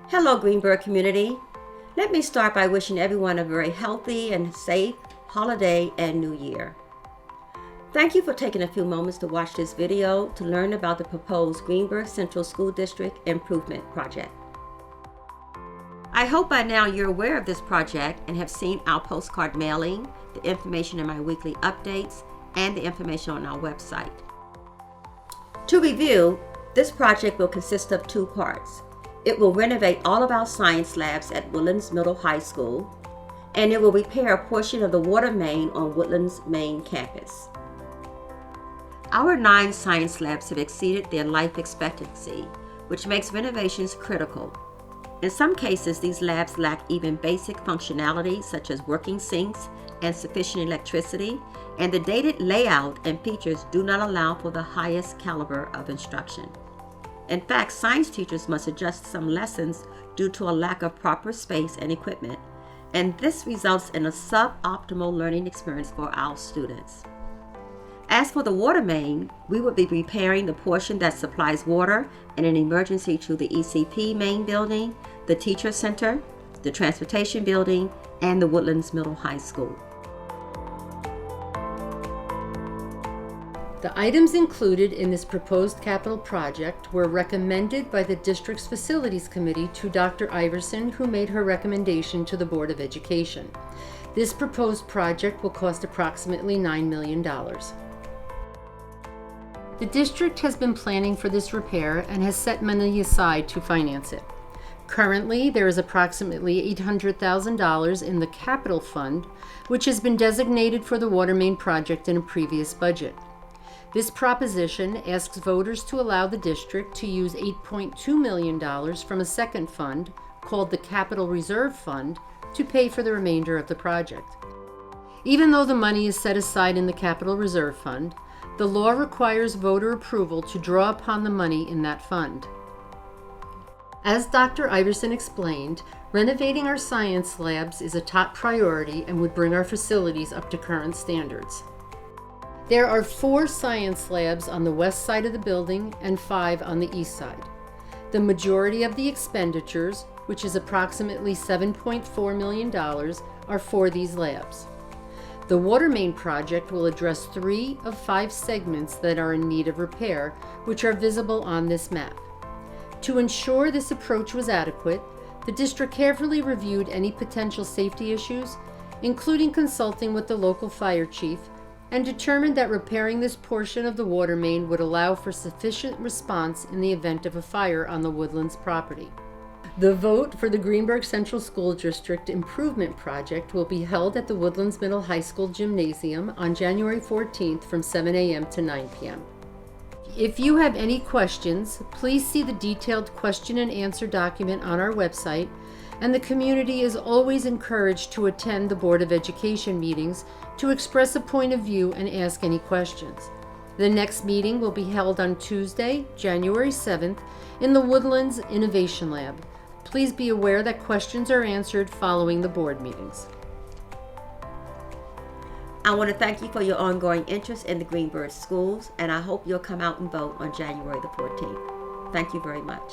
Hello, Greenburgh community. Let me start by wishing everyone a very healthy and safe holiday and new year. Thank you for taking a few moments to watch this video to learn about the proposed Greenburgh Central School District Improvement Project. I hope by now you're aware of this project and have seen our postcard mailing, the information in my weekly updates, and the information on our website. To review, this project will consist of two parts. It will renovate all of our science labs at Woodlands Middle High School, and it will repair a portion of the water main on Woodlands main campus. Our 9 science labs have exceeded their life expectancy, which makes renovations critical. In some cases, these labs lack even basic functionality such as working sinks and sufficient electricity, and the dated layout and features do not allow for the highest caliber of instruction. In fact, science teachers must adjust some lessons due to a lack of proper space and equipment, and this results in a suboptimal learning experience for our students. As for the water main, we will be repairing the portion that supplies water in an emergency to the ECP main building, the teacher center, the transportation building, and the Woodlands Middle High School. The items included in this proposed capital project were recommended by the district's facilities committee to Dr. Iverson, who made her recommendation to the Board of Education. This proposed project will cost approximately $9 million. The district has been planning for this repair and has set money aside to finance it. Currently, there is approximately $800,000 in the capital fund, which has been designated for the water main project in a previous budget. This proposition asks voters to allow the district to use $8.2 million from a second fund, called the Capital Reserve Fund, to pay for the remainder of the project. Even though the money is set aside in the Capital Reserve Fund, the law requires voter approval to draw upon the money in that fund. As Dr. Iverson explained, renovating our science labs is a top priority and would bring our facilities up to current standards. There are 4 science labs on the west side of the building and 5 on the east side. The majority of the expenditures, which is approximately $7.4 million, are for these labs. The water main project will address 3 of 5 segments that are in need of repair, which are visible on this map. To ensure this approach was adequate, the district carefully reviewed any potential safety issues, including consulting with the local fire chief, and determined that repairing this portion of the water main would allow for sufficient response in the event of a fire on the Woodlands property. The vote for the Greenburgh Central School District Improvement Project will be held at the Woodlands Middle High School Gymnasium on January 14th from 7 a.m. to 9 p.m. If you have any questions, please see the detailed question and answer document on our website, and the community is always encouraged to attend the Board of Education meetings to express a point of view and ask any questions. The next meeting will be held on Tuesday, January 7th, in the Woodlands Innovation Lab. Please be aware that questions are answered following the board meetings. I want to thank you for your ongoing interest in the Greenburgh schools, and I hope you'll come out and vote on January the 14th. Thank you very much.